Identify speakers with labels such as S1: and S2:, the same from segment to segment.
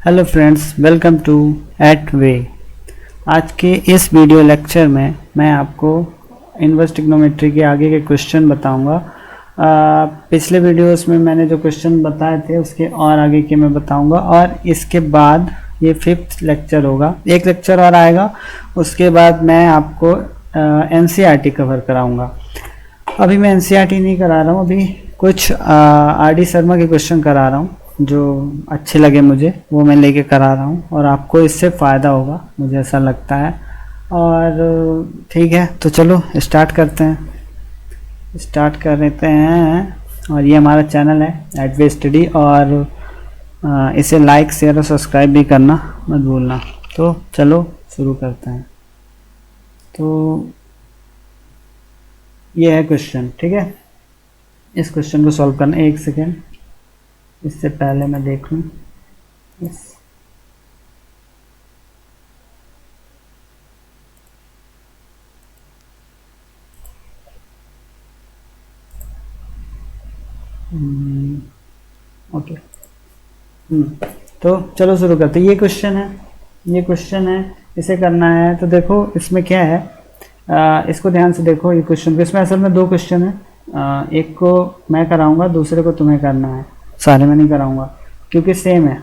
S1: Hello friends, welcome to eight way. आज के इस वीडियो लेक्चर में मैं आपको इनवर्स ट्रिग्नोमेट्री के आगे के क्वेश्चन बताऊंगा। पिछले वीडियोस में मैंने जो क्वेश्चन बताए थे उसके और आगे के मैं बताऊंगा, और इसके बाद ये 5th लेक्चर होगा। एक लेक्चर और आएगा, उसके बाद मैं आपको एनसीईआरटी कवर कराऊंगा। अभी मैं एनसीईआरटी नहीं करा रहा हूँ, अभी कुछ आर.डी. शर्मा के क्वेश्चन करा रहा हूँ जो अच्छे लगे मुझे, वो मैं लेके करा रहा हूँ और आपको इससे फ़ायदा होगा, मुझे ऐसा लगता है। और ठीक है, तो चलो स्टार्ट करते हैं, स्टार्ट कर लेते हैं। और ये हमारा चैनल है एट वे स्टडी, और इसे लाइक शेयर और सब्सक्राइब भी करना मत भूलना। तो चलो शुरू करते हैं। तो ये है क्वेश्चन, ठीक है। इस क्वेश्चन को सॉल्व करना, एक सेकेंड, इससे पहले मैं देख लूँ। ओके, तो चलो शुरू करते हैं। ये क्वेश्चन है, इसे करना है। तो देखो इसमें क्या है, इसको ध्यान से देखो। ये क्वेश्चन, इसमें असल में 2 क्वेश्चन है। एक को मैं कराऊंगा, दूसरे को तुम्हें करना है। सारे में नहीं कराऊंगा क्योंकि सेम है।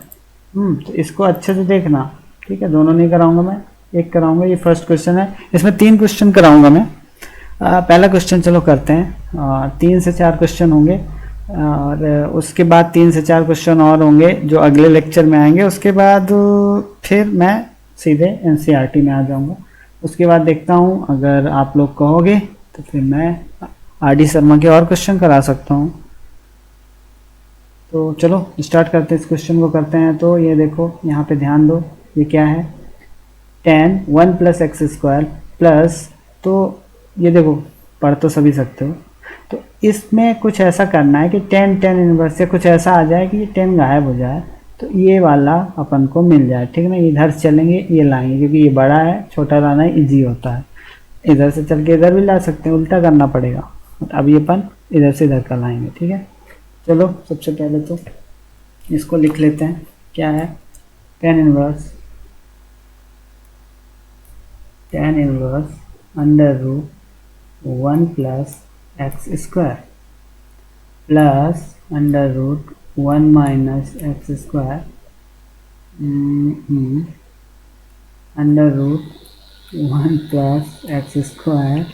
S1: तो इसको अच्छे से देखना, ठीक है। दोनों नहीं कराऊंगा मैं, एक कराऊंगा। ये फर्स्ट क्वेश्चन है, इसमें 3 क्वेश्चन कराऊंगा मैं। पहला क्वेश्चन चलो करते हैं। 3 से 4 क्वेश्चन होंगे, और उसके बाद 3 से 4 क्वेश्चन और होंगे जो अगले लेक्चर में आएंगे। उसके बाद फिर मैं सीधे एनसीईआरटी में आ जाऊंगा। उसके बाद देखता हूँ, अगर आप लोग कहोगे तो फिर मैं आर.डी. शर्मा के और क्वेश्चन करा सकता हूँ। तो चलो स्टार्ट करते हैं, इस क्वेश्चन को करते हैं। तो ये देखो, यहाँ पे ध्यान दो, ये क्या है, tan 1 + x² प्लस, तो ये देखो पढ़ तो सभी सकते हो। तो इसमें कुछ ऐसा करना है कि tan इनवर्स से कुछ ऐसा आ जाए कि ये tan गायब हो जाए, तो ये वाला अपन को मिल जाए, ठीक है ना। इधर चलेंगे, ये लाएंगे, क्योंकि ये बड़ा है, छोटा लाना इजी होता है। इधर से चल के इधर भी ला सकते हैं, उल्टा करना पड़ेगा। अब ये अपन इधर से इधर का लाएंगे, ठीक है। चलो सबसे पहले तो इसको लिख लेते हैं। क्या है, tan inverse √1 + x² plus √1 - x² √1 + x²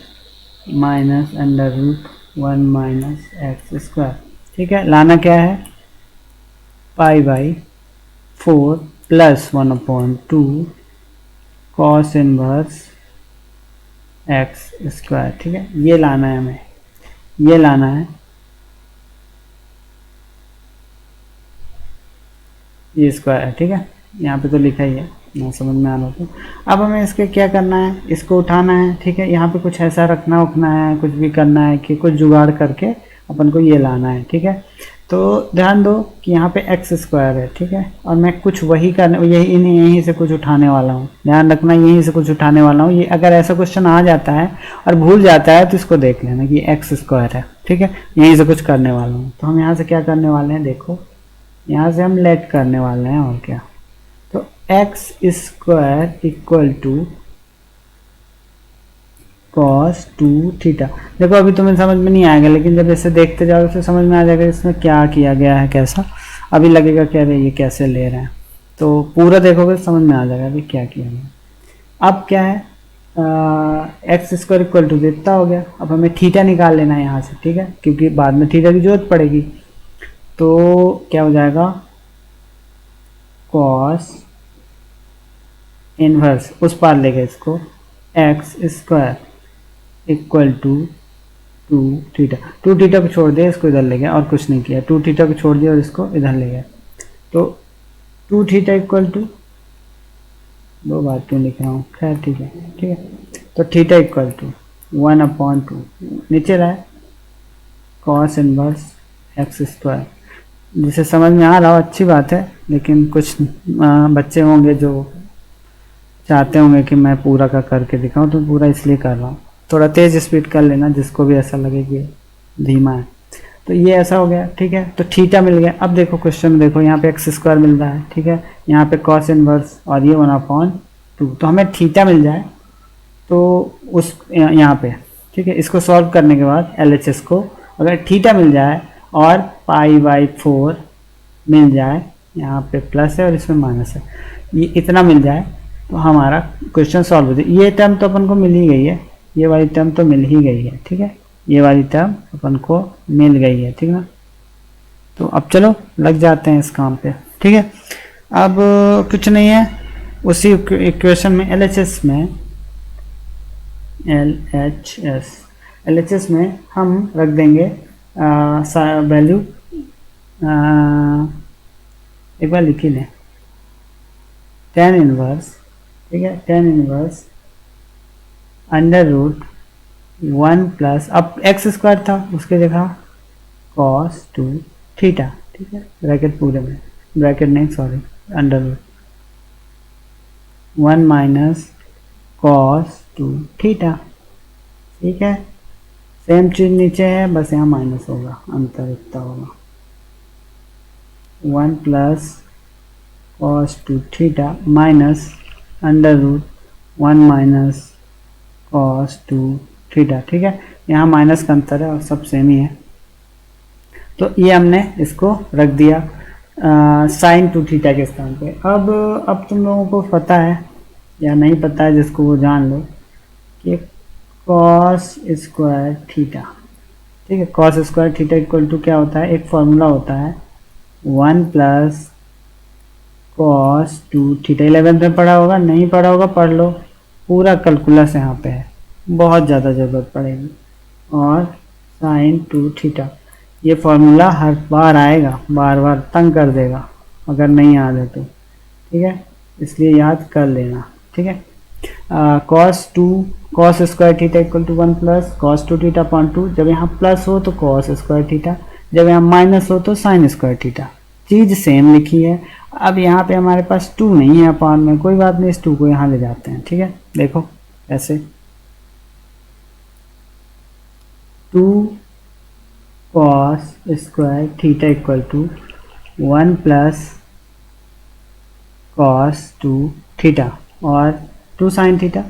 S1: minus √1 - x², ठीक है। लाना क्या है, π/4 + 1/2 cos इनवर्स x², ठीक है। ये लाना है हमें, ये लाना है, ये स्क्वायर है, ठीक है। यहाँ पे तो लिखा ही है, ना समझ में आ रहा तो। अब हमें इसके क्या करना है, इसको उठाना है, ठीक है। यहाँ पे कुछ ऐसा रखना उखना है, कुछ भी करना है कि कुछ जुगाड़ करके अपन को ये लाना है, ठीक है। तो ध्यान दो कि यहाँ पे x² है, ठीक है, और मैं कुछ वही करने, यहीं से कुछ उठाने वाला हूँ। ध्यान रखना, यहीं से कुछ उठाने वाला हूँ। ये अगर ऐसा क्वेश्चन आ जाता है और भूल जाता है तो इसको देख लेना कि x² है, ठीक है। यहीं से कुछ करने वाला हूँ। तो हम यहाँ से क्या करने वाले हैं, देखो यहाँ से हम लेट करने वाले हैं, और क्या। तो x² = cos 2θ। देखो अभी तुम्हें समझ में नहीं आएगा, लेकिन जब इसे देखते जाओगे तो समझ में आ जाएगा इसमें क्या किया गया है, कैसा। अभी लगेगा क्या रे ये कैसे ले रहे हैं, तो पूरा देखोगे तो समझ में आ जाएगा अभी क्या किया गया। अब क्या है, x² = इतना हो गया। अब हमें थीटा निकाल लेना है यहाँ से, ठीक है, क्योंकि बाद में थीटा की जरूरत पड़ेगी। तो क्या हो जाएगा, cos इनवर्स उस पार लेगा इसको, x² = 2θ। 2θ को छोड़ दिया, इसको इधर ले गया, और कुछ नहीं किया। 2θ को छोड़ दिया और इसको इधर ले गया। तो 2θ = 2 बार क्यों लिख रहा हूँ, खैर ठीक है, ठीक है। तो θ = 1/2 नीचे रहा है, cos इनवर्स x²। जिसे समझ में आ रहा हो अच्छी बात है, लेकिन कुछ बच्चे होंगे जो चाहते होंगे कि मैं पूरा का करके दिखाऊं, तो पूरा इसलिए कर रहा हूँ। थोड़ा तेज स्पीड कर लेना, जिसको भी ऐसा लगे कि धीमा है। तो ये ऐसा हो गया, ठीक है। तो थीटा मिल गया। अब देखो क्वेश्चन में देखो यहाँ पे एक्स स्क्वायर मिल रहा है, ठीक है, यहाँ पे कॉस इनवर्स और ये 1/2। तो हमें थीटा मिल जाए तो उस यहाँ पे, ठीक है, इसको सॉल्व करने के बाद LHS को अगर थीटा मिल जाए और π/4 मिल जाए, यहाँ पे प्लस है और इसमें माइनस है, ये इतना मिल जाए तो हमारा क्वेश्चन सॉल्व हो जाए। ये टर्म तो अपन को मिल ही गई है, ये वाली टर्म तो मिल ही गई है, ठीक है, ये वाली टर्म अपन को मिल गई है, ठीक है ना। तो अब चलो लग जाते हैं इस काम पे, ठीक है। अब कुछ नहीं है, उसी इक्वेशन में LHS में हम रख देंगे वैल्यू, एक बार लिख ही लें, tan इनवर्स, ठीक है, tan इनवर्स √1 प्लस, अब एक्स स्क्वायर था उसके जगह cos 2 थीटा, ठीक है, ब्रैकेट पूरे में, ब्रैकेट नहीं सॉरी, √1 माइनस cos 2 थीटा, ठीक है। सेम चीज नीचे है, बस यहाँ माइनस होगा, अंतर इतना होगा, 1 plus cos 2 theta minus √1 minus cos 2 theta, ठीक है। यहाँ माइनस का अंतर है और सब सेम ही है। तो ये हमने इसको रख दिया sin 2 थीटा के स्थान पे। अब तुम लोगों को पता है या नहीं पता है, जिसको वो जान लो कि cos स्क्वायर थीटा, ठीक है, cos square theta equal to क्या होता है, एक फॉर्मूला होता है 1 प्लस cos 2 थीटा। 11th में पढ़ा होगा, नहीं पढ़ा होगा पढ़ लो, पूरा कैलकुलस यहाँ पे है, बहुत ज़्यादा ज़रूरत पड़ेगी। और sin 2 थीटा, ये फॉर्मूला हर बार आएगा, बार बार तंग कर देगा अगर नहीं याद है तो, ठीक है, इसलिए याद कर लेना, ठीक है। cos square theta equal to 1 plus cos 2 theta upon 2, जब यहाँ प्लस हो तो cos स्क्वायर थीटा, जब यहाँ माइनस हो तो sin स्क्वायर थीटा, चीज़ सेम लिखी है। अब यहाँ पे हमारे पास 2 नहीं है अपॉन में, कोई बात नहीं, इस 2 को यहाँ ले जाते हैं, ठीक है। देखो ऐसे 2 cos square theta equal to 1 plus cos 2 theta और 2 sin theta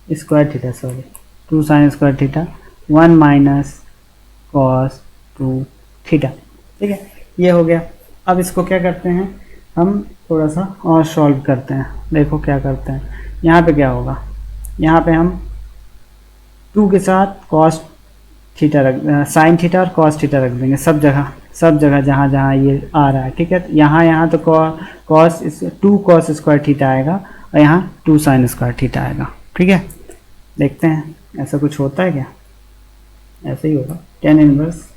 S1: square theta, sorry 2 sin square theta 1 minus cos 2 theta, ठीक है, ये हो गया। अब इसको क्या करते हैं, हम थोड़ा सा और सॉल्व करते हैं। देखो क्या करते हैं, यहाँ पे क्या होगा, यहाँ पे हम 2 के साथ cos थीटा रख, sin थीटा और cos थीटा रख देंगे सब जगह जहाँ जहाँ ये आ रहा है, ठीक है। यहाँ तो cos 2 cos स्क्वायर थीटा आएगा और यहाँ 2 sin स्क्वायर थीटा आएगा, ठीक है। देखते हैं ऐसा कुछ होता है क्या, ऐसे ही होगा। tan inverse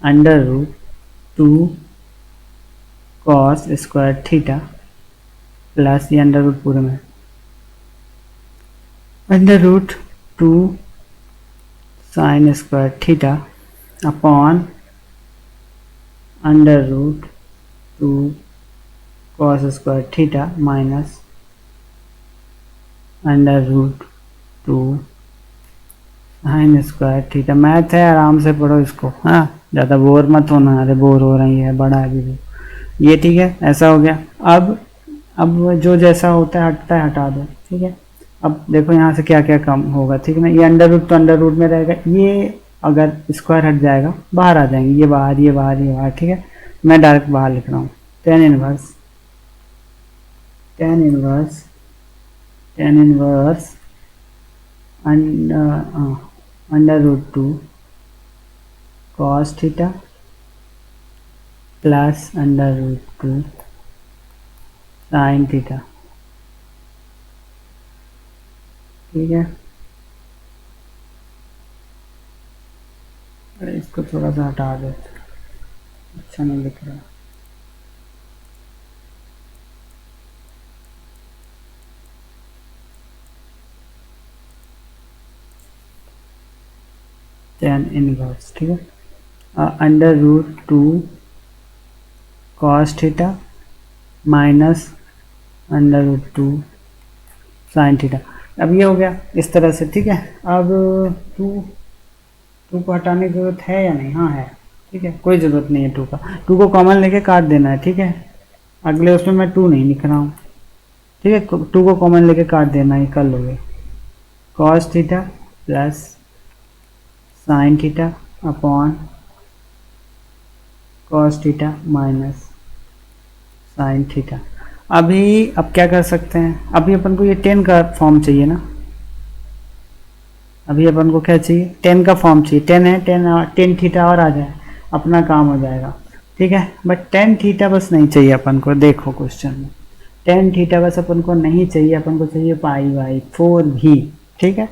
S1: √2 cos square theta plus ये अंडर रूट पूरे में √2 sin square theta upon √2 cos square theta minus √2 sin square theta. Math है, आराम से पढ़ो इसको, हाँ, ज़्यादा बोर मत होना, अरे बोर हो रही है, बड़ा है भी ये, ठीक है। ऐसा हो गया। अब जो जैसा होता है हटता है हटा दो, ठीक है। अब देखो यहाँ से क्या क्या कम होगा, ठीक है ना, ये अंडर रूट तो अंडर रूट में रहेगा, ये अगर स्क्वायर हट जाएगा बाहर आ जाएंगे, ये बाहर ये बाहर ये बाहर, ठीक है। मैं डायरेक्ट बाहर लिख रहा हूँ, tan inverse √2 cos theta plus √2 sin theta, ठीक है। अरे इसको थोड़ा सा हटा दो, अच्छा नहीं दिख रहा। tan इनवर्स, ठीक है, √2 cos theta minus √2 sin theta. अब ये हो गया इस तरह से, ठीक है। अब 2 2 को हटाने की जरूरत है या नहीं? हाँ है, ठीक है, कोई ज़रूरत नहीं है 2 का। 2 को कॉमन लेके काट देना है, ठीक है। अगले उसमें मैं 2 नहीं लिख रहा हूँ, ठीक है। 2 को कॉमन लेके काट देना, ये कर लोगे। Cos theta plus sine theta upon cos theta minus sine theta. अभी अब क्या कर सकते हैं, अभी अपन को ये 10 का फॉर्म चाहिए ना, अभी अपन को क्या चाहिए, 10 का फॉर्म चाहिए। 10 है, 10 थीटा और आ जाए, अपना काम हो जाएगा, ठीक है। बट 10 थीटा बस नहीं चाहिए अपन को, देखो क्वेश्चन में 10 थीटा बस अपन को नहीं चाहिए, अपन को चाहिए π/4 भी, ठीक है।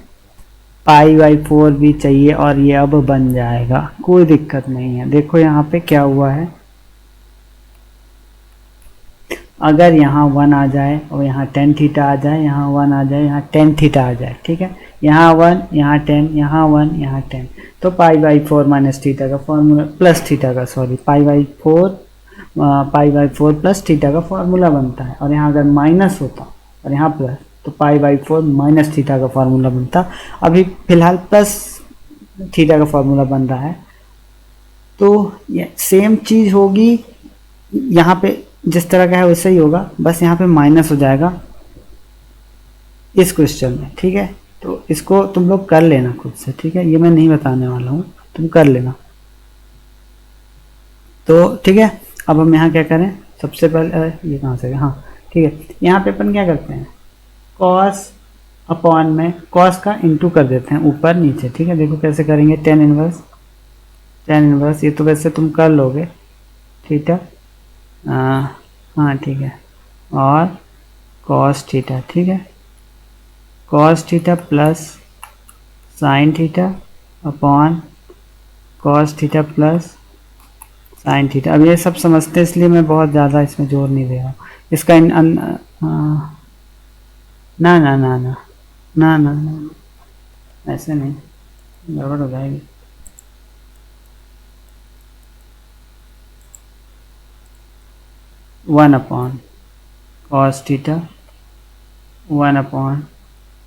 S1: π/4 भी चाहिए और ये अब बन जाएगा, कोई दिक्कत नहीं है। देखो यहाँ पे क्या हुआ है, अगर यहाँ 1 आ जाए और यहाँ 10 थीटा आ जाए, यहाँ 1 आ जाए, यहाँ 10 थीटा आ जाए, ठीक है। यहाँ 1, यहाँ 10, यहाँ 1, यहाँ 10, तो π/4 माइनस थीटा का फॉर्मूला प्लस थीटा का, सॉरी, π/4 प्लस थीटा का फॉर्मूला बनता है। और यहाँ अगर माइनस होता और यहाँ प्लस, तो π/4 माइनस थीटा का फॉर्मूला बनता। अभी फिलहाल प्लस थीटा का फॉर्मूला बन रहा है, तो ये सेम चीज़ होगी यहाँ पे, जिस तरह का है वैसे ही होगा, बस यहाँ पे माइनस हो जाएगा इस क्वेश्चन में, ठीक है। तो इसको तुम लोग कर लेना खुद से, ठीक है, ये मैं नहीं बताने वाला हूँ, तुम कर लेना। तो ठीक है, अब हम यहाँ क्या करें, सबसे पहले ये कहाँ से, हाँ ठीक है, यहाँ पे अपन क्या करते हैं, कॉस अपॉन में कॉस का इंटू कर देते हैं ऊपर नीचे, ठीक है। देखो कैसे करेंगे, tan इनवर्स, ये तो वैसे तुम कर लोगे, थीटा, हाँ ठीक है, और कॉस थीटा, ठीक है, cos theta plus sine theta upon cos theta plus sine theta. अब ये सब समझते हैं, इसलिए मैं बहुत ज़्यादा इसमें जोर नहीं दे रहा हूँ। इसका ना ना ना ना ना ना ना, ऐसे नहीं, गड़बड़ हो जाएगी। One upon cos theta, 1 upon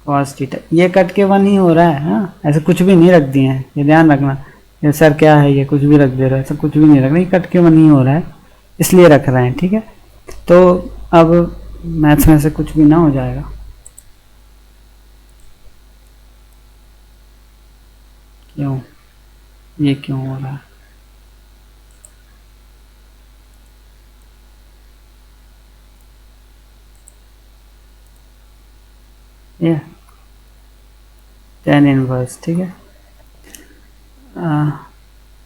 S1: cos theta, ये कट के 1 ही हो रहा है, हाँ, ऐसे कुछ भी नहीं रख दिए हैं, ये ध्यान रखना। ये सर क्या है, ये कुछ भी रख दे रहा है, ऐसा कुछ भी नहीं रखना, ये कट के 1 ही हो रहा है, इसलिए रख रहे हैं, ठीक है। तो अब मैथ्स में से कुछ भी ना हो जाएगा। क्यों, ये क्यों हो रहा है, ये tan इनवर्स, ठीक है।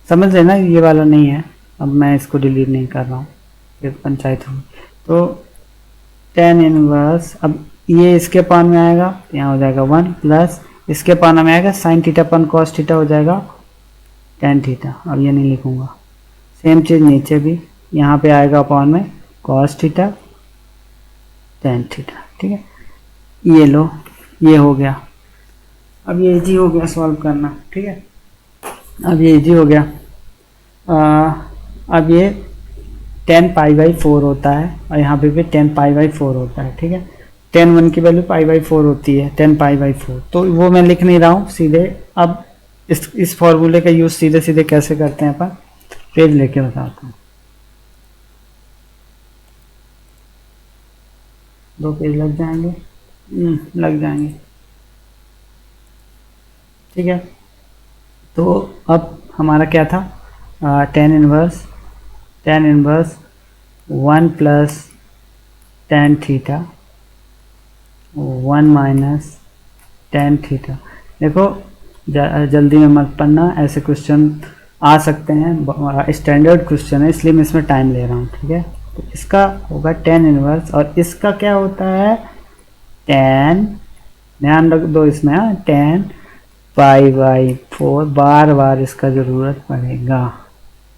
S1: समझ लेना, ये वाला नहीं है, अब मैं इसको डिलीट नहीं कर रहा हूँ, फिर पंचायत होगी। तो tan इनवर्स, अब ये इसके पान में आएगा, यहाँ हो जाएगा 1 प्लस इसके पाना में आएगा साइन थीटा अपन कॉस थीटा, हो जाएगा tan थीटा। अब ये नहीं लिखूंगा, सेम चीज़ नीचे भी, यहाँ पे आएगा अपॉन में कॉस थीटा tan थीटा, ठीक है। ये लो, ये हो गया। अब ये इजी हो गया सॉल्व करना, ठीक है, अब ये इजी हो गया। अब ये tan π/4 होता है और यहाँ पे भी tan π/4 होता है, ठीक है। tan 1 की वैल्यू π/4 होती है, tan π/4, तो वो मैं लिख नहीं रहा हूँ सीधे। अब इस फॉर्मूले का यूज़ सीधे सीधे कैसे करते हैं अपन, पेज लेके बताता हूँ। 2 पेज लग जाएंगे, लग जाएंगे, ठीक है। तो अब हमारा क्या था, tan inverse 1 plus tan theta 1 minus tan theta. देखो जल्दी में मत पढ़ना, ऐसे क्वेश्चन आ सकते हैं, स्टैंडर्ड क्वेश्चन है, इसलिए मैं इसमें टाइम ले रहा हूँ, ठीक है। तो इसका होगा tan इनवर्स और इसका क्या होता है, tan, ध्यान रख दो इसमें, tan π/4, बार बार इसका ज़रूरत पड़ेगा,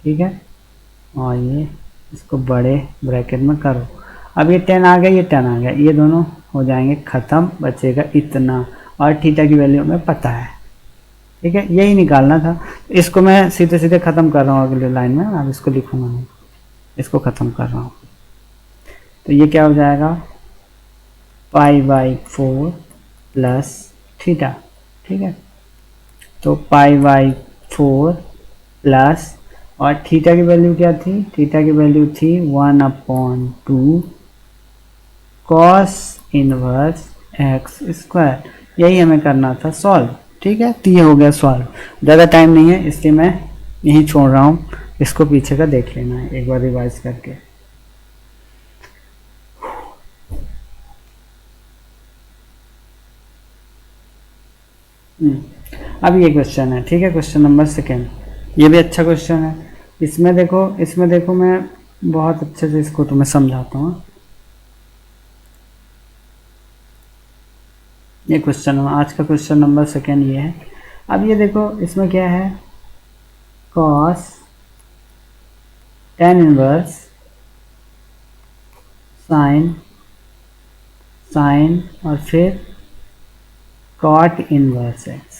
S1: ठीक है। और ये इसको बड़े ब्रैकेट में करो। अब ये 10 आ गया, ये 10 आ गया, ये दोनों हो जाएंगे ख़त्म, बचेगा इतना, और थीटा की वैल्यू हमें पता है, ठीक है, यही निकालना था। इसको मैं सीधे सीधे ख़त्म कर रहा हूँ अगले लाइन में, अब इसको लिखूँगा नहीं, इसको ख़त्म कर रहा हूँ। तो ये क्या हो जाएगा, π/4 प्लस थीटा, ठीक है। तो π/4 4 प्लस, और थीटा की वैल्यू क्या थी, थीटा की वैल्यू थी 1/2 कॉस इनवर्स एक्स स्क्वायर। यही हमें करना था सॉल्व। ठीक है, तो ये हो गया सॉल्व। ज़्यादा टाइम नहीं है इसलिए मैं यहीं छोड़ रहा हूँ, इसको पीछे का देख लेना है एक बार रिवाइज करके। अब ये क्वेश्चन है, ठीक है, क्वेश्चन नंबर 2। ये भी अच्छा क्वेश्चन है। इसमें देखो मैं बहुत अच्छे से इसको तुम्हें समझाता हूँ। ये क्वेश्चन आज का क्वेश्चन नंबर 2 ये है। अब ये देखो इसमें क्या है, कॉस tan इनवर्स साइन और फिर cot inverse x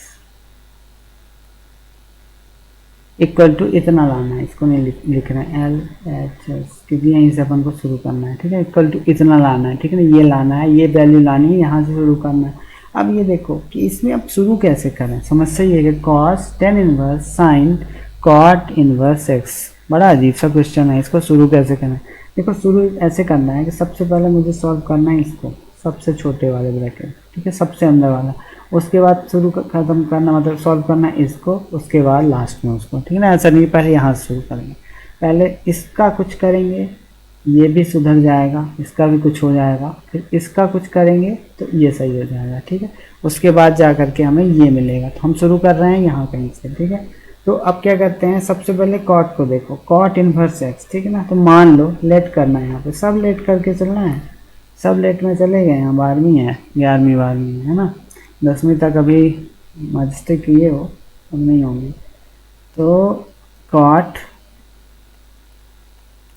S1: equal to इतना लाना है। इसको नहीं लिख रहे हैं LHS, क्योंकि यहीं से अपन को शुरू करना है। ठीक है, इक्वल टू इतना लाना है। ठीक है ना, ये लाना है, ये वैल्यू लानी है, यहाँ से शुरू करना है। अब ये देखो कि इसमें अब शुरू कैसे करें। समस्या ये है कि cos tan inverse sine cot inverse x, बड़ा अजीब सा क्वेश्चन है। इसको शुरू कैसे करें, देखो शुरू ऐसे करना है कि सबसे पहले मुझे सॉल्व करना है इसको, सबसे छोटे वाले ब्रैकेट, ठीक है, सबसे अंदर वाला। उसके बाद शुरू खत्म करना, मतलब सॉल्व करना है इसको, उसके बाद लास्ट में उसको। ठीक है ना, ऐसा नहीं पहले यहाँ से शुरू करेंगे, पहले इसका कुछ करेंगे, ये भी सुधर जाएगा, इसका भी कुछ हो जाएगा, फिर इसका कुछ करेंगे तो ये सही हो जाएगा। ठीक है, उसके बाद जा करके हमें ये मिलेगा। तो हम शुरू कर रहे हैं यहाँ कहीं से। ठीक है, तो अब क्या करते हैं, सबसे पहले कॉट को देखो, कॉट इनवर्स एक्स। ठीक है ना, तो मान लो लेट करना है, यहाँ पे सब लेट करके चलना है। सब लेट में चले गए, यहाँ 12वीं है, 11वीं 12वीं है ना, 10वीं तक अभी मजिस्ट्रेट किए हो, अब नहीं होंगी। तो cot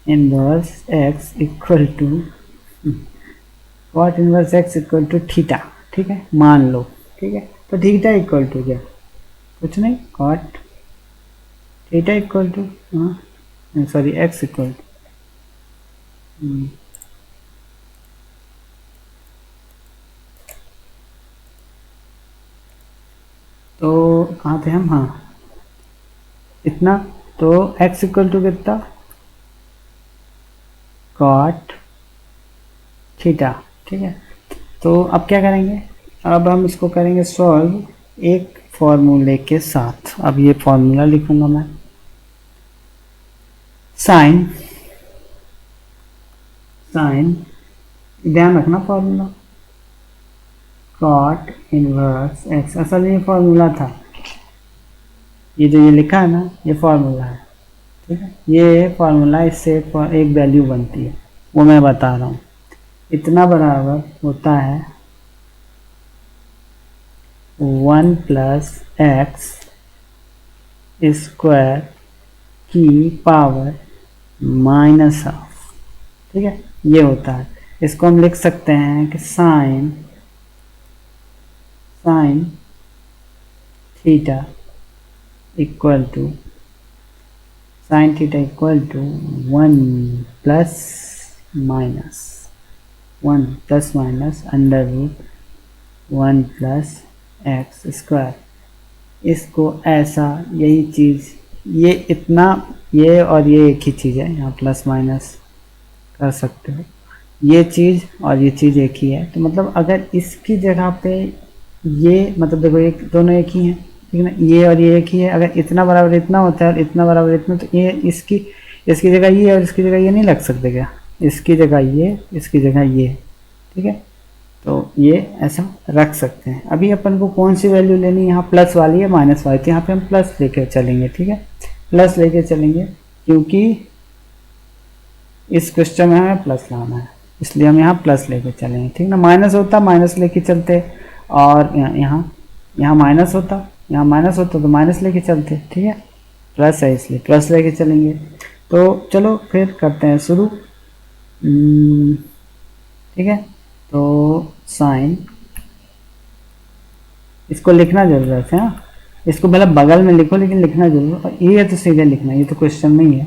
S1: inverse x equal to cot inverse x equal to theta. ठीक है, मान लो। ठीक है, तो थीटा इक्वल टू क्या, कुछ नहीं, कॉट थीटा इक्वल टू, हाँ सॉरी, एक्स इक्वल टू, तो कहाँ थे हम, हाँ इतना। तो x इक्वल टू कितना, कॉट थीटा। ठीक है, तो अब क्या करेंगे, अब हम इसको करेंगे सॉल्व एक फॉर्मूले के साथ। अब ये फॉर्मूला लिखूंगा मैं, साइन ध्यान रखना फॉर्मूला, कॉट इनवर्स एक्स, असल ये फॉर्मूला था, ये जो ये लिखा है ना, ये फॉर्मूला है। ठीक है, ये फॉर्मूला, इससे एक वैल्यू बनती है, वो मैं बता रहा हूँ। इतना बराबर होता है 1 प्लस एक्स स्क्वायर की पावर -12। ठीक है, ये होता है। इसको हम लिख सकते हैं कि sine theta equal to 1 plus minus under root 1 plus x square. इसको ऐसा, यही चीज़, ये इतना, ये और ये एक ही चीज़ है, यहाँ प्लस माइनस कर सकते हो, ये चीज़ और ये चीज़ एक ही है। तो मतलब अगर इसकी जगह पे ये, मतलब देखो एक दोनों एक ही हैं, ठीक है ना, ये और ये एक ही है। अगर इतना बराबर इतना होता है और इतना बराबर इतना, तो ये इसकी जगह ये और इसकी जगह ये नहीं लग सकते क्या, इसकी जगह ये, इसकी जगह ये। ठीक है, तो ये ऐसा रख सकते हैं। अभी अपन को कौन सी वैल्यू लेनी है, यहाँ प्लस वाली है माइनस वाली, तो यहाँ पे हम प्लस लेके चलेंगे। ठीक है, प्लस लेके चलेंगे, क्योंकि इस क्वेश्चन में हमें प्लस लाना है, इसलिए हम यहाँ प्लस लेके चलेंगे। ठीक ना, माइनस होता माइनस लेके चलते, और यहाँ माइनस होता, यहाँ माइनस होता तो माइनस लेके चलते। ठीक है, प्लस है इसलिए प्लस लेके चलेंगे। तो चलो फिर करते हैं शुरू। ठीक है, तो साइन, इसको लिखना जरूरत है, हाँ इसको भले बगल में लिखो लेकिन लिखना जरूर। और ये तो सीधे लिखना, ये तो क्वेश्चन में ही है,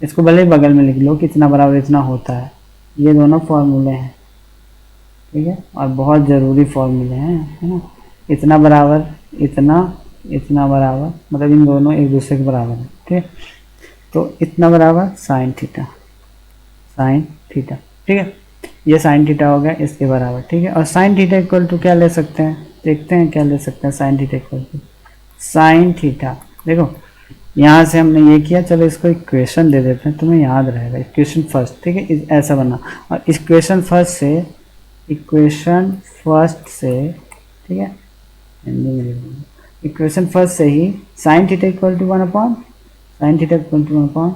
S1: इसको भले ही बगल में लिख लो कि इतना बराबर इतना होता है। ये दोनों फॉर्मूले हैं, ठीक है, और बहुत ज़रूरी फॉर्मूले हैं, है ना। इतना बराबर इतना, इतना बराबर, मतलब इन दोनों एक दूसरे के बराबर है, ठीक है। तो इतना बराबर साइन थीटा, साइन थीटा, ठीक है। ये साइन थीटा हो गया इसके बराबर, ठीक है। और साइन थीटा इक्वल टू क्या ले सकते हैं, देखते हैं क्या ले सकते हैं। Sine theta equal to sine theta, देखो यहाँ से हमने ये किया, चलो इसको इक्वेशन दे देते हैं, तुम्हें याद रहेगा इक्वेशन फर्स्ट, ठीक है। ऐसा बना, और इक्वेशन फर्स्ट से, इक्वेशन फर्स्ट से, ठीक है, इक्वेशन फर्स्ट से ही sine theta equal to 1 sine theta equal to 1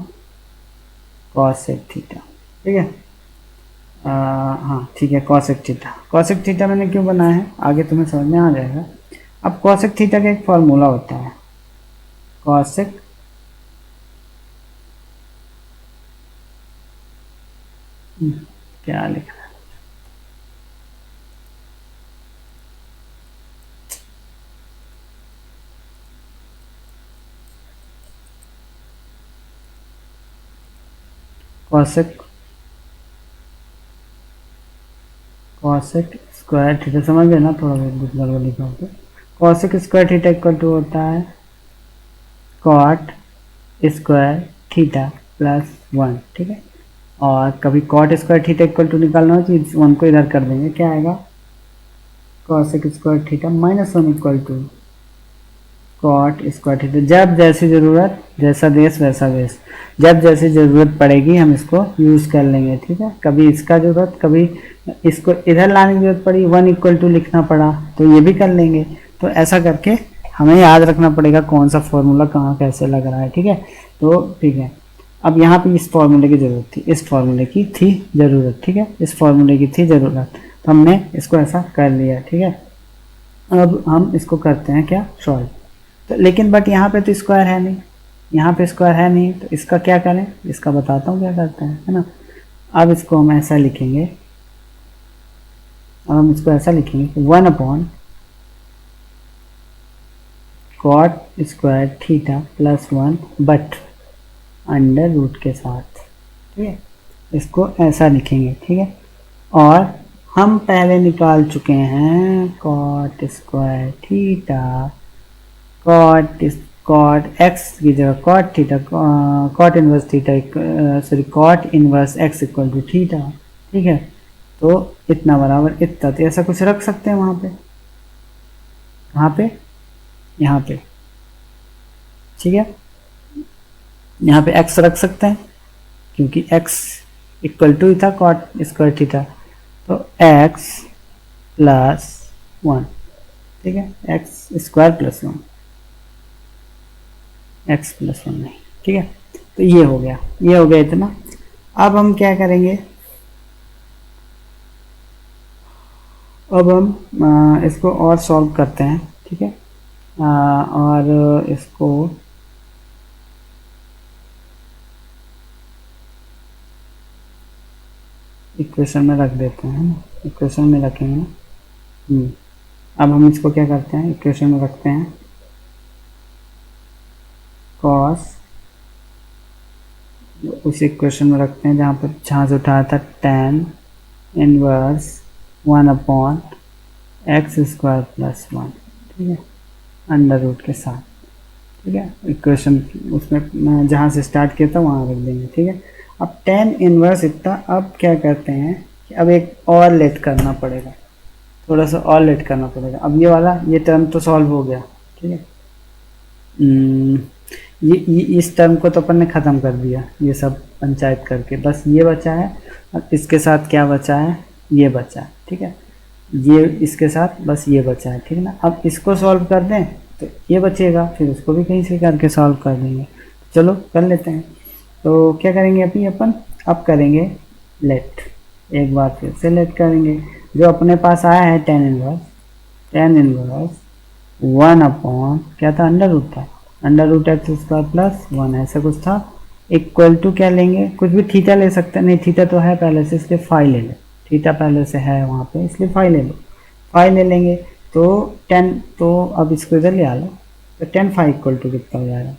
S1: cosec theta, ठीक है। हाँ ठीक है, कॉसेक थीटा, कॉसेक थीटा मैंने क्यों बनाया है आगे तुम्हें समझ में आ जाएगा। अब कॉसेक थीटा का एक फॉर्मूला होता है, कॉसेक क्या लिखना है, कॉसेक स्क्वायर थीटा, समझ गए ना, थोड़ा बहुत गड़बड़ लिखा होता है। Cosec square theta equal to होता है कॉट स्क्वायर थीटा प्लस 1, ठीक है। और कभी cot square theta equal to निकालना हो तो इस 1 को इधर कर देंगे, क्या आएगा, cosec square theta minus 1 equal to cot square theta. जब जैसी ज़रूरत, जैसा देश वैसा वेश, जब जैसी ज़रूरत पड़ेगी हम इसको यूज़ कर लेंगे, ठीक है। कभी इसका ज़रूरत, कभी इसको इधर लाने की जरूरत पड़ी, 1 इक्वल टू लिखना पड़ा तो ये भी कर लेंगे। तो ऐसा करके हमें याद रखना पड़ेगा कौन सा फॉर्मूला कहाँ कैसे लग रहा है, ठीक है। तो ठीक है, अब यहाँ पे इस फॉर्मूले की ज़रूरत थी, इस फॉर्मूले की थी ज़रूरत, ठीक है, इस फॉर्मूले की थी ज़रूरत, तो हमने इसको ऐसा कर लिया, ठीक है। अब हम इसको करते हैं क्या, सॉल्व। तो लेकिन बट यहाँ पे तो स्क्वायर है नहीं, यहाँ पे स्क्वायर है नहीं, तो इसका क्या करें, इसका बताता हूँ क्या करते हैं, है ना। अब इसको हम ऐसा लिखेंगे, अब हम इसको ऐसा लिखेंगे 1 cot square theta plus 1 but under root के साथ, ठीक है। इसको ऐसा लिखेंगे, ठीक है। और हम पहले निकाल चुके हैं cot square theta, cot x की जगह cot theta, cot inverse theta, sorry cot inverse x equal to theta, ठीक है। तो इतना बराबर इतना, तो ऐसा कुछ रख सकते हैं वहाँ पे, वहाँ पे, यहाँ पे, ठीक है। यहाँ पे x रख सकते हैं क्योंकि x इक्वल टू ही था कॉट स्क्वायर थीटा, तो x प्लस 1, ठीक है, x square plus 1, x plus 1 नहीं, ठीक है। तो ये हो गया, ये हो गया इतना। अब हम क्या करेंगे, अब हम इसको और सॉल्व करते हैं, ठीक है। और इसको इक्वेशन में रख देते हैं, इक्वेशन में रखेंगे ना। अब हम इसको क्या करते हैं, इक्वेशन में रखते हैं कॉस, उस इक्वेशन में रखते हैं जहाँ से उठाया था tan inverse 1/x square plus 1, ठीक है, अंडर रूट के साथ, ठीक है। इक्वेशन उसमें जहाँ से स्टार्ट किया था वहाँ रख देंगे, ठीक है। अब tan इनवर्स इतना, अब क्या करते हैं कि अब एक और लेट करना पड़ेगा, थोड़ा सा और लेट करना पड़ेगा। अब ये वाला, ये टर्म तो सॉल्व हो गया, ठीक है। ये इस टर्म को तो अपन ने ख़त्म कर दिया, ये सब पंचायत करके, बस ये बचा है। और इसके साथ क्या बचा है, ये बचा है, ठीक है। ये इसके साथ बस ये बचा है, ठीक है ना। अब इसको सॉल्व कर दें तो ये बचेगा, फिर उसको भी कहीं से करके सॉल्व कर देंगे। चलो कर लेते हैं। तो क्या करेंगे अभी अपन, अब करेंगे लेट, एक बार फिर से लेट करेंगे। जो अपने पास आया है tan इनवर्स 1 क्या था, अंडर रूट था, under root x square plus 1 ऐसा कुछ था, इक्वल टू क्या लेंगे, कुछ भी थीटा ले सकते हैं, नहीं थीटा तो है पहले से इसलिए फाई ले लो, थीटा पहले से है वहाँ पे इसलिए फाई ले लो, फाई ले लेंगे। तो 10, तो अब इसको इधर ले आ लो, तो tan फाई इक्वल टू कितना हो जाएगा,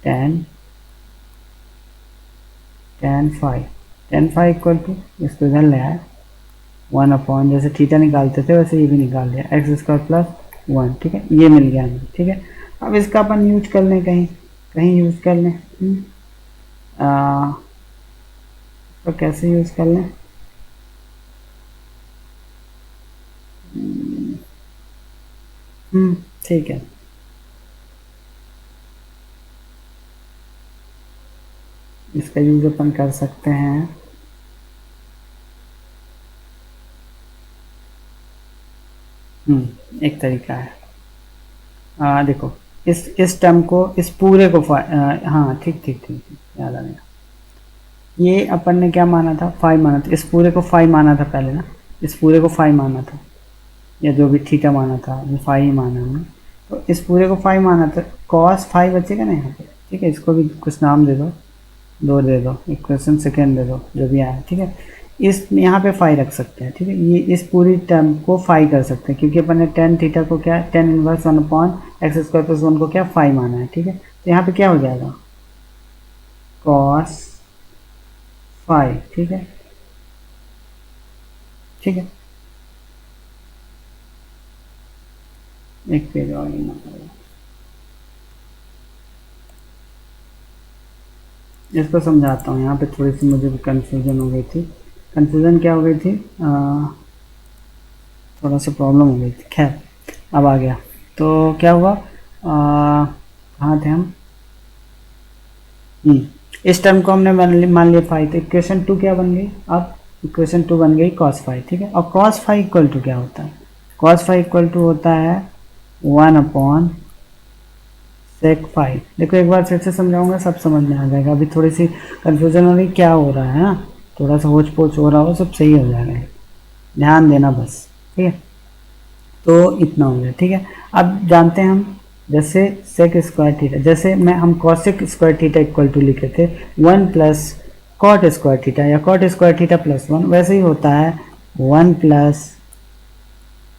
S1: tan फाई इक्वल टू, इसको इधर ले आए 1 जैसे थीटा निकालते थे वैसे ये भी निकाल लिया, एक्स स्क्वायर प्लस 1, ठीक है, ये मिल गया हमें, ठीक है। अब इसका अपन यूज कर लें, कहीं कहीं यूज कर लें। तो कैसे यूज कर लें? ठीक है। इसका यूज अपन कर सकते हैं। एक तरीका है। देखो, इस टर्म को, इस पूरे को हाँ ठीक ठीक ठीक ठीक, याद आ गया। ये अपन ने क्या माना था? 5 माना था। इस पूरे को 5 माना था पहले ना, इस पूरे को 5 माना था, या जो भी थीटा माना था, ये 5 ही माना हमने। तो इस पूरे को 5 माना था, cos 5 बचेगा ना यहाँ पे, ठीक है। इसको भी कुछ नाम दे दो, दो दे दो, इक्वेशन सेकेंड दे दो, जो भी आया, ठीक है। इस यहाँ पे 5 रख सकते हैं, ठीक है। ये इस पूरी टर्म को 5 कर सकते हैं, क्योंकि अपन ने tan थीटा को क्या, tan इनवर्स 1/x² + 1 को क्या 5 माना है, ठीक है। तो यहाँ पे क्या हो जाएगा? cos 5, ठीक है, ठीक है। एक पेज और लेना पड़ेगा। इसको समझाता हूँ। यहाँ पे थोड़ी सी मुझे भी कंफ्यूजन हो गई थी। कंफ्यूजन क्या हो गई थी? थोड़ा सा प्रॉब्लम हो गई थी, खैर अब आ गया। तो क्या हुआ? कहाँ थे हम? इस टर्म को हमने मान लिया 5, तो इक्वेशन 2 क्या बन गई? अब इक्वेशन 2 बन गई cos 5, ठीक है। और cos 5 इक्वल टू क्या होता है? cos 5 इक्वल टू होता है 1/sec 5। देखो एक बार फिर से समझाऊंगा, सब समझ में आ जाएगा। अभी थोड़ी सी कंफ्यूजन हो रही, क्या हो रहा है ना, थोड़ा सा होच पोच हो रहा हो, सब सही हो जाएगा, ध्यान देना बस, ठीक है। तो इतना हो गया, ठीक है। अब जानते हैं हम, जैसे sec स्क्वायर थीटा, जैसे हम cosec square theta equal to लिखे थे 1 प्लस cot स्क्वायर थीटा, या cot स्क्वायर थीटा प्लस 1, वैसे ही होता है 1 प्लस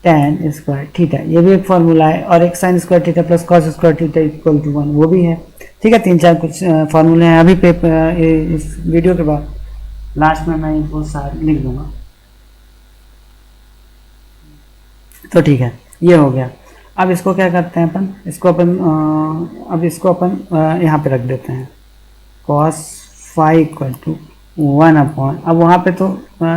S1: tan स्क्वायर थीटा। ये भी एक फॉर्मूला है। और एक sin square theta plus cos square theta equal to 1, वो भी है, ठीक है। 3-4 कुछ फॉर्मूले हैं। अभी पेपर इस वीडियो के बाद लास्ट में मैं इनको सारे लिख दूंगा, तो ठीक है। ये हो गया। अब इसको क्या करते हैं अपन, इसको अपन अब इसको अपन यहाँ पे रख देते हैं, cos 5 इक्वल टू 1/, अब वहाँ पे तो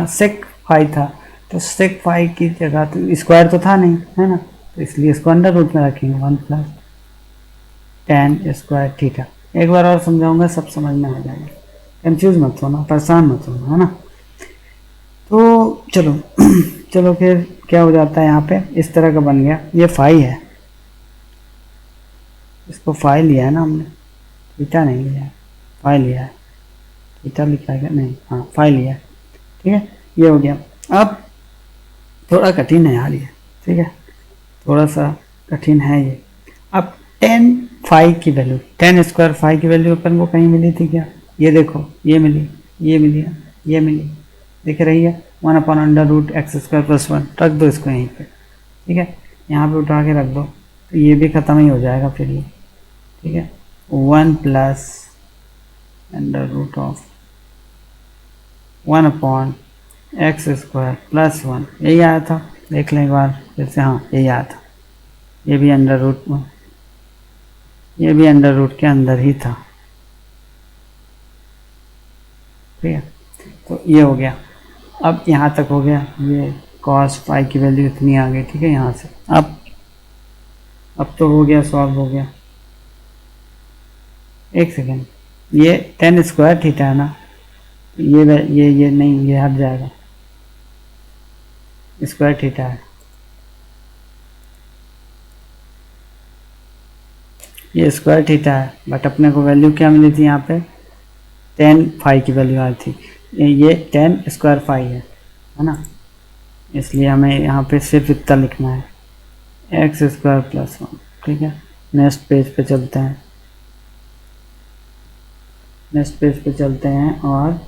S1: sec 5 था, तो sec 5 की जगह तो स्क्वायर तो था नहीं, है ना, तो इसलिए इसको अंडर रूट में रखेंगे 1 प्लस tan स्क्वायर थीटा। एक बार और समझाऊंगा, सब समझ में आ जाएगा, कंफ्यूज मत होना, परेशान मत होना, है ना। तो चलो चलो फिर क्या हो जाता है, यहाँ पे इस तरह का बन गया। ये 5 है, इसको 5 लिया है ना हमने, थीटा नहीं लिया है, 5 लिया है। थीटा लिखा है नहीं, हाँ 5 लिया है, ठीक है। ये हो गया। अब थोड़ा कठिन है यार ये, ठीक है, थोड़ा सा कठिन है ये। अब tan 5 की वैल्यू, tan स्क्वायर 5 की वैल्यू अपन को कहीं मिली थी क्या? ये देखो, ये मिली, ये मिली, ये मिली, दिख रही है 1/√x² + 1। रख दो इसको यहीं पे, ठीक है, यहाँ पे उठा के रख दो, तो ये भी ख़त्म ही हो जाएगा फिर ये, ठीक है। 1 प्लस √1/x² + 1, यही आया था। देख लें एक बार फिर से, हाँ यही आया था। ये भी अंडर रूट के अंदर ही था, ठीक है। तो ये हो गया। अब यहाँ तक हो गया। ये cos 5 की वैल्यू इतनी आ गई, ठीक है, यहाँ से। अब तो हो गया, सॉल्व हो गया। एक सेकेंड, ये tan स्क्वायर थीटा है ना, ये नहीं, ये हट जाएगा, स्क्वायर थीटा है, ये स्क्वायर थीटा है। बट अपने को वैल्यू क्या मिली थी यहाँ पे? tan 5 की वैल्यू आई थी। ये tan स्क्वायर 5 है ना, इसलिए हमें यहाँ पे सिर्फ इतना लिखना है, x² + 1, ठीक है। नेक्स्ट पेज पे चलते हैं, और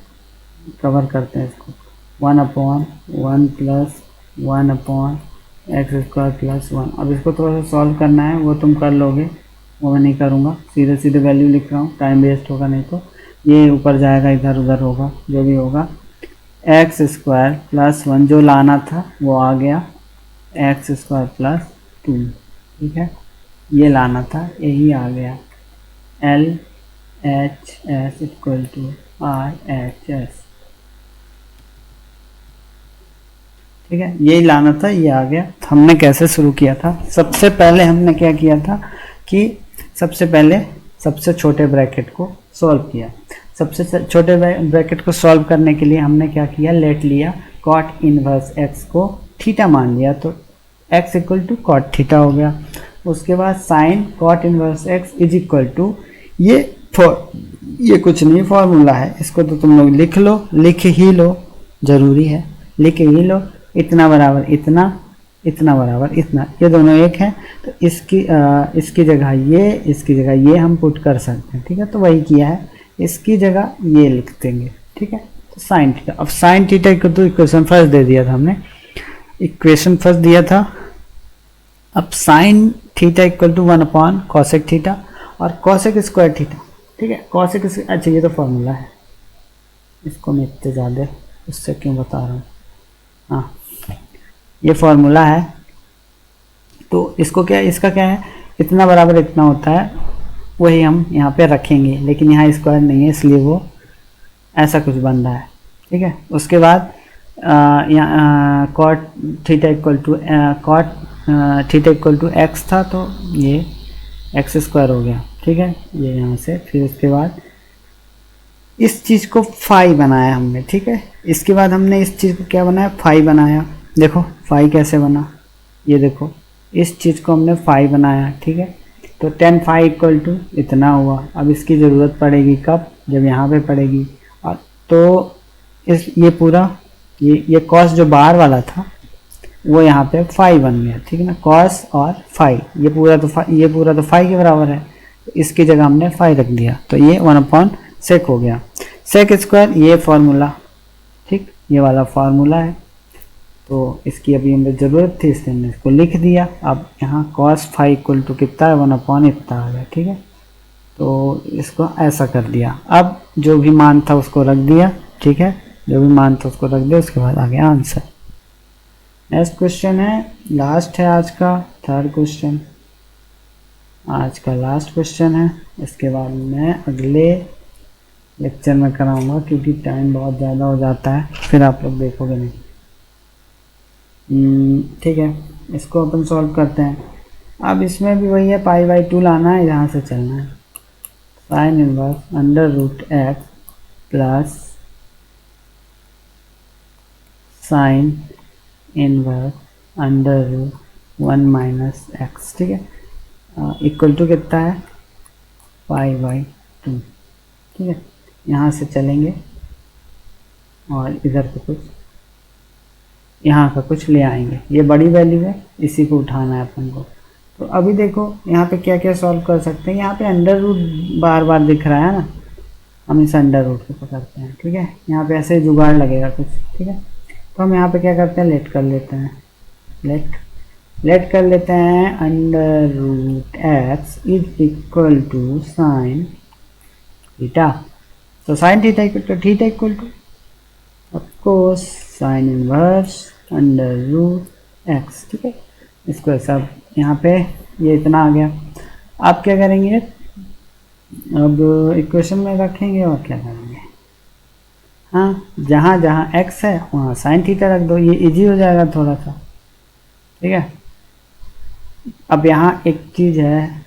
S1: कवर करते हैं इसको। 1/1 + 1/x² + 1। अब इसको थोड़ा सा सॉल्व करना है, वो तुम कर लोगे, वो मैं नहीं करूँगा, सीधे सीधे वैल्यू लिख रहा हूँ, टाइम वेस्ट होगा नहीं तो। ये ऊपर जाएगा, इधर उधर होगा, जो भी होगा। x² + 1 जो लाना था वो आ गया, x² + 2, ठीक है। ये लाना था, यही आ गया L H S equal to R H S. ठीक है, यही लाना था, ये आ गया। तो हमने कैसे शुरू किया था, सबसे पहले हमने क्या किया था कि सबसे पहले सबसे छोटे ब्रैकेट को सॉल्व किया। सबसे छोटे ब्रैकेट को सॉल्व करने के लिए हमने क्या किया, लेट लिया, कॉट इनवर्स एक्स को थीटा मान लिया, तो x equal to cot theta हो गया। उसके बाद sine cot inverse x is equal to, ये कुछ नहीं फॉर्मूला है, इसको तो तुम लोग लिख लो, लिख ही लो, जरूरी है, लिख ही लो। इतना बराबर इतना, इतना बराबर इतना, ये दोनों एक है, तो इसकी जगह ये, इसकी जगह ये हम पुट कर सकते हैं। ठीक है, तो वही किया है, इसकी जगह ये लिख देंगे। ठीक है, तो साइन थीटा, अब साइन थीटा को तो इक्वेशन फर्स्ट दे दिया था हमने, इक्वेशन फर्स्ट दिया था। अब sine theta equal to 1 cosec theta और कॉसेक स्क्वायर थीटा। ठीक है, कॉसेक, अच्छा ये तो फॉर्मूला है, इसको मैं इतने ज़्यादा उससे क्यों बता रहा हूँ, हाँ ये फॉर्मूला है। तो इसको क्या, इसका क्या है, इतना बराबर इतना होता है, वही हम यहाँ पे रखेंगे, लेकिन यहाँ स्क्वायर नहीं है, इसलिए वो ऐसा कुछ बन रहा है। ठीक है, उसके बाद यहाँ cot theta equal to x था, तो ये एक्स स्क्वायर हो गया। ठीक है, ये यहाँ से, फिर उसके बाद इस चीज़ को फाई बनाया हमने। ठीक है, इसके बाद हमने इस चीज़ को क्या बनाया, फाई बनाया। देखो फाई कैसे बना, ये देखो, इस चीज़ को हमने फाई बनाया। ठीक है, तो 10 फाई इक्वल टू इतना हुआ। अब इसकी ज़रूरत पड़ेगी कब, जब यहाँ पे पड़ेगी, और तो ये पूरा ये कॉस जो बाहर वाला था वो यहाँ पे फाई बन गया। ठीक है ना, कॉस और फाई, ये पूरा तो फाई के बराबर है, तो इसकी जगह हमने फाई रख दिया, तो ये 1/sec हो गया। सेक स्क्वायर, ये फॉर्मूला, ठीक, ये वाला फॉर्मूला है, तो इसकी अभी हमें ज़रूरत थी, इसलिए हमने इसको लिख दिया। अब यहाँ कॉस फाई इक्वल टू कितना है, 1 इतना आ गया। ठीक है, तो इसको ऐसा कर दिया। अब जो भी मान था उसको रख दिया। ठीक है, जो भी मान था उसको रख दिया, उसके बाद आ गया आंसर। नेक्स्ट क्वेश्चन है, लास्ट है आज का, थर्ड क्वेश्चन, आज का लास्ट क्वेश्चन है। इसके बाद मैं अगले लेक्चर में कराऊंगा, क्योंकि टाइम बहुत ज़्यादा हो जाता है, फिर आप लोग देखोगे नहीं। ठीक है, इसको अपन सॉल्व करते हैं। अब इसमें भी वही है, पाई/2 लाना है, यहाँ से चलना है। Sine inverse under root x plus sine inverse under root 1 minus x. ठीक है, इक्वल टू कितना है, पाई/2। ठीक है, यहाँ से चलेंगे और इधर को कुछ, यहाँ का कुछ ले आएंगे। ये बड़ी वैल्यू है, इसी को उठाना है अपन को। तो अभी देखो यहाँ पे क्या क्या सॉल्व कर सकते हैं। यहाँ पे अंडर रूट बार बार दिख रहा है ना, हम इस अंडर रूट को पकड़ते हैं। ठीक है, यहाँ पे ऐसे जुगाड़ लगेगा कुछ। ठीक है, तो हम यहाँ पे क्या करते हैं, लेट कर लेते हैं, लेट कर लेते हैं। Under root x is equal to sine theta, तो sine theta equal to of course sine inverse under root x. ठीक है, इसको सब यहाँ पे ये इतना आ गया। आप क्या करेंगे, अब इक्वेशन में रखेंगे और क्या करेंगे, हाँ जहाँ जहाँ एक्स है वहाँ साइन थीटा रख दो, ये इजी हो जाएगा थोड़ा सा। ठीक है, अब यहाँ एक चीज़ है,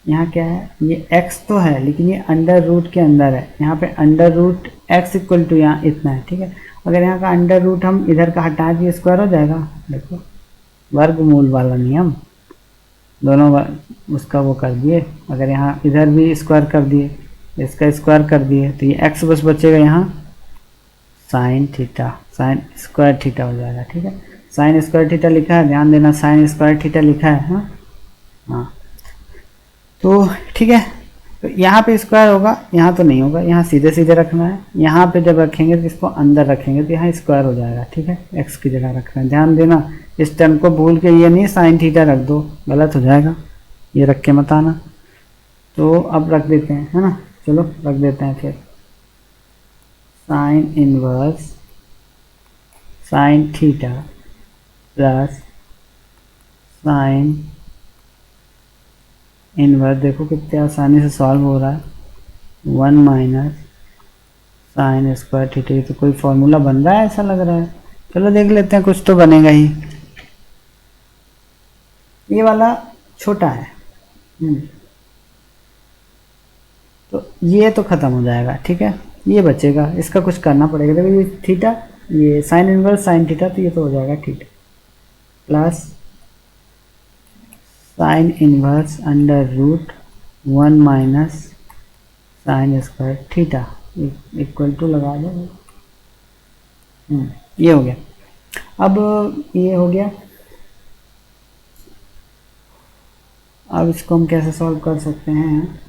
S1: यहाँ क्या है, ये x तो है लेकिन ये अंडर रूट के अंदर है। यहाँ पे under root x equal to यहाँ इतना है। ठीक है, अगर यहाँ का अंडर रूट हम इधर का हटा दिए, स्क्वायर हो जाएगा। देखो वर्गमूल वाला नियम, दोनों उसका वो कर दिए। अगर यहाँ इधर भी स्क्वायर कर दिए, इसका स्क्वायर कर दिए, तो ये x बस बचेगा यहाँ sine theta, sign square theta हो जाएगा। ठीक है, साइन स्क्वायर थीटा लिखा है, ध्यान देना, साइन स्क्वायर थीटा लिखा है। हाँ, तो ठीक है, तो यहाँ पे स्क्वायर होगा, यहाँ तो नहीं होगा, यहाँ सीधे सीधे रखना है। यहाँ पे जब रखेंगे तो इसको अंदर रखेंगे, तो यहाँ स्क्वायर हो जाएगा। ठीक है, एक्स की जगह रखना है, ध्यान देना, इस टर्म को भूल के ये नहीं साइन थीटा रख दो, गलत हो जाएगा, ये रख के मत आना। तो अब रख देते हैं, है ना, चलो रख देते हैं। फिर sine inverse sine theta plus sine inverse, देखो कितने आसानी से सॉल्व हो रहा है, 1 माइनस साइन स्क्वायर थीटा। ये तो कोई फॉर्मूला बन रहा है ऐसा लग रहा है। चलो देख लेते हैं, कुछ तो बनेगा ही। ये वाला छोटा है, तो ये तो खत्म हो जाएगा, ठीक है। ये बचेगा, इसका कुछ करना पड़ेगा। देखो ये थीटा, ये साइन इनवर्स साइन थीटा, तो ये तो हो जाएगा theta plus sine inverse under root 1 minus sine square theta equal to लगा दो। ये हो गया। अब ये हो गया। अब इसको हम कैसे सॉल्व कर सकते हैं?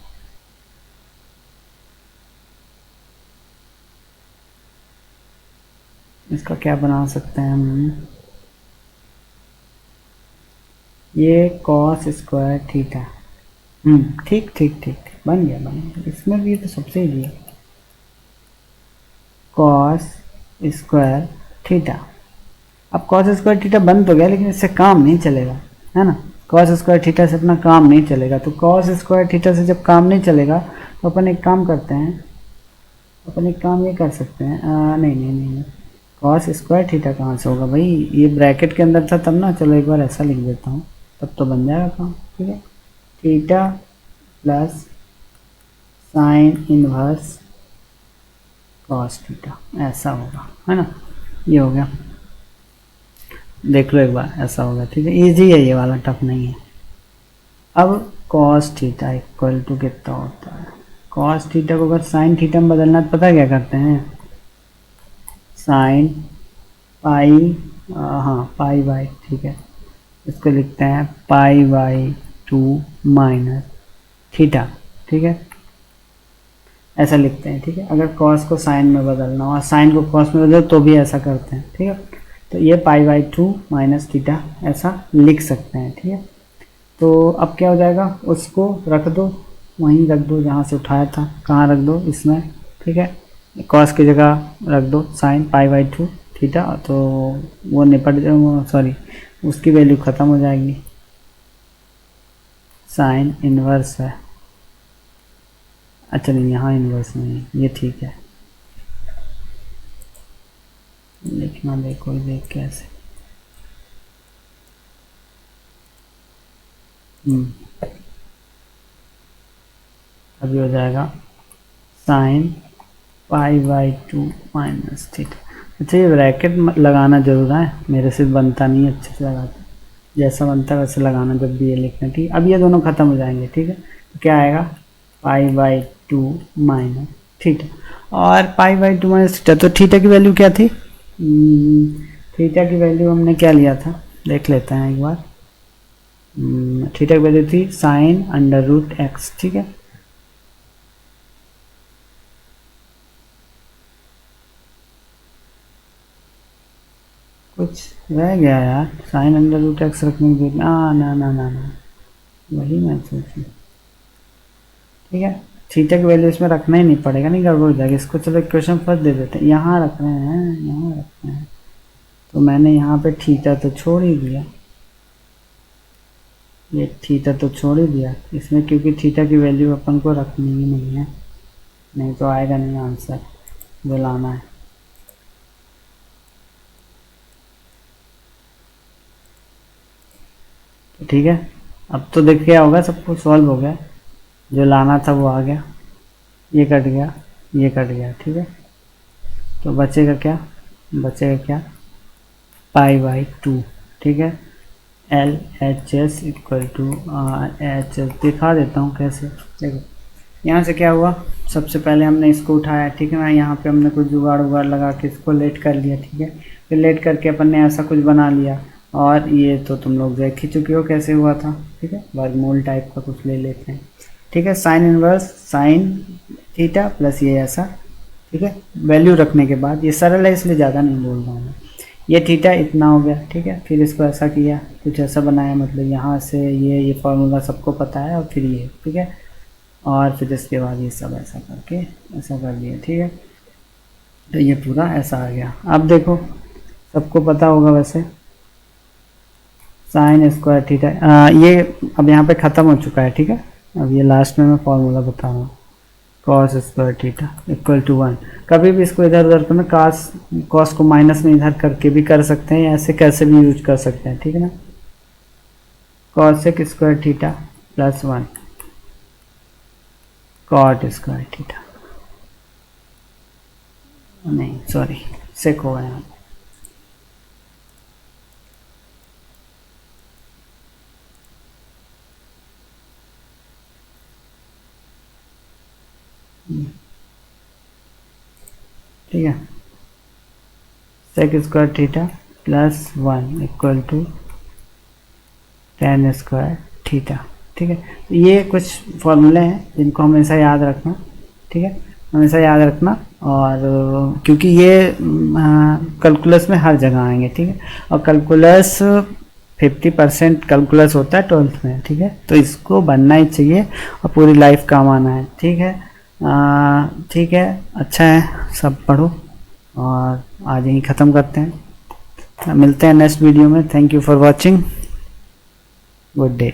S1: इसका क्या बना सकते हैं हम? ये कॉस स्क्वायर थीटा, ठीक ठीक ठीक, बन गया। इसमें भी तो सबसे इजी है, कॉस स्क्वायर थीटा। अब कॉस स्क्वायर थीटा बन तो गया, लेकिन इससे काम नहीं चलेगा, है ना। कॉस स्क्वायर थीटा से अपना काम नहीं चलेगा। तो कॉस स्क्वायर थीटा से जब काम नहीं चलेगा तो अपन एक काम करते हैं, अपन एक काम ये कर सकते हैं, नहीं नहीं नहीं, कॉस स्क्वायर थीटा कहाँ से होगा भाई? ये ब्रैकेट के अंदर था तब ना। चलो एक बार ऐसा लिख देता हूँ, तब तो बन जाएगा काम, ठीक है। Theta plus sine inverse cos theta, ऐसा होगा, है ना। ये हो गया, देख लो एक बार, ऐसा होगा, ठीक है। इजी है ये वाला, टफ नहीं है। अब कॉस थीटा इक्वल टू कितना होता है? कॉस थीटा को अगर साइन थीटा में बदलना तो पता क्या करते हैं? साइन पाई, हाँ पाई बाई, ठीक है, इसको लिखते हैं पाई बाई 2 माइनस थीटा, ठीक है, ऐसा लिखते हैं, ठीक है। अगर कॉस को साइन में बदलना हो और साइन को कॉस में बदलो तो भी ऐसा करते हैं, ठीक है। तो ये पाई बाई 2 माइनस थीटा ऐसा लिख सकते हैं, ठीक है। तो अब क्या हो जाएगा? उसको रख दो, वहीं रख दो जहाँ से उठाया था। कहाँ रख दो? इसमें, ठीक है। कॉस की जगह रख दो साइन पाई बाई 2 थीटा, तो वो निपट जाए, सॉरी उसकी वैल्यू ख़त्म हो जाएगी। साइन इनवर्स है, अच्छा नहीं यहाँ इनवर्स नहीं, ये ठीक है। लिखना देखो, देख कैसे, अभी हो जाएगा sine pi by 2 minus theta. अच्छा ये ब्रैकेट लगाना जरूर है, मेरे से बनता नहीं है अच्छे से लगाते, जैसा बनता है वैसे लगाना जब भी ये लिखना, ठीक है। अब ये दोनों खत्म हो जाएंगे, ठीक है। तो क्या आएगा? पाई बाई 2 माइनस थीटा, और पाई बाई 2 माइनस थीटा। तो थीटा की वैल्यू क्या थी? थीटा की वैल्यू हमने क्या लिया था, देख लेते हैं एक बार। थीटा की वैल्यू थी साइन अंडर रूट एक्स, ठीक है। कुछ रह गया यार, साइन अंडर रूट एक्स रखने की, ना ना ना ना ना, वही मैं सोचूँ, ठीक है। थीटा की वैल्यू इसमें रखना ही नहीं पड़ेगा, नहीं गड़बड़ हो जाएगी। इसको चलो इक्वेशन फर्स्ट दे देते हैं, यहाँ रख रहे हैं, यहाँ रख रहे हैं। तो मैंने यहाँ पे थीटा तो छोड़ ही दिया, ये थीटा तो छोड़ ही दिया इसमें, क्योंकि थीटा की वैल्यू अपन को रखनी ही नहीं है, नहीं तो आएगा नहीं आंसर जो लाना है। तो ठीक है, अब तो देख क्या होगा, सब कुछ सॉल्व हो गया, जो लाना था वो आ गया, ये कट गया, ये कट गया, ठीक है। तो बचेगा क्या? बचेगा क्या? पाई बाई 2, ठीक है। L H S equal to H S, दिखा देता हूँ कैसे। देखो यहाँ से क्या हुआ, सबसे पहले हमने इसको उठाया, ठीक है ना। यहाँ पे हमने कुछ जुगाड़ उगाड़ लगा के इसको लेट कर लिया, ठीक है। फिर लेट करके अपन ने ऐसा कुछ बना लिया, और ये तो तुम लोग देख ही चुके हो कैसे हुआ था, ठीक है। वर्गमूल टाइप का कुछ ले लेते हैं, ठीक है। Sine inverse sine theta plus ये ऐसा, ठीक है। वैल्यू रखने के बाद, ये सरल है इसलिए ज़्यादा नहीं बोल रहा हूँ मैं। ये थीटा इतना हो गया, ठीक है। फिर इसको ऐसा किया, कुछ ऐसा बनाया, मतलब यहाँ से ये फार्मूला सबको पता है, और फिर ये, ठीक है। और फिर इसके बाद ये सब ऐसा करके ऐसा कर दिया, ठीक है। तो ये पूरा ऐसा आ गया। अब देखो सबको पता होगा वैसे, साइन स्क्वायर थीटा, ये अब यहाँ पे ख़त्म हो चुका है, ठीक है। अब ये लास्ट में मैं फॉर्मूला बता रहा हूँ, cos square theta equal to 1। कभी भी इसको इधर उधर करना, कॉस को माइनस में इधर करके भी कर सकते हैं, ऐसे कैसे भी यूज कर सकते हैं, ठीक है ना। Cosec square theta plus 1 cot square theta, नहीं सॉरी सेक हो गया, ठीक है। Sec square theta plus 1 equal to tan square theta, ठीक है। ये कुछ फॉर्मूले हैं जिनको हमेशा याद रखना, ठीक है, हमेशा याद रखना। और क्योंकि ये कैलकुलस में हर जगह आएंगे, ठीक है। और कैलकुलस 50% कैलकुलस होता है 12th में, ठीक है। तो इसको बनना ही चाहिए और पूरी लाइफ काम आना है, ठीक है। ठीक है, अच्छा है, सब पढ़ो और आज यहीं ख़त्म करते हैं। मिलते हैं नेक्स्ट वीडियो में। Thank you for watching, good day.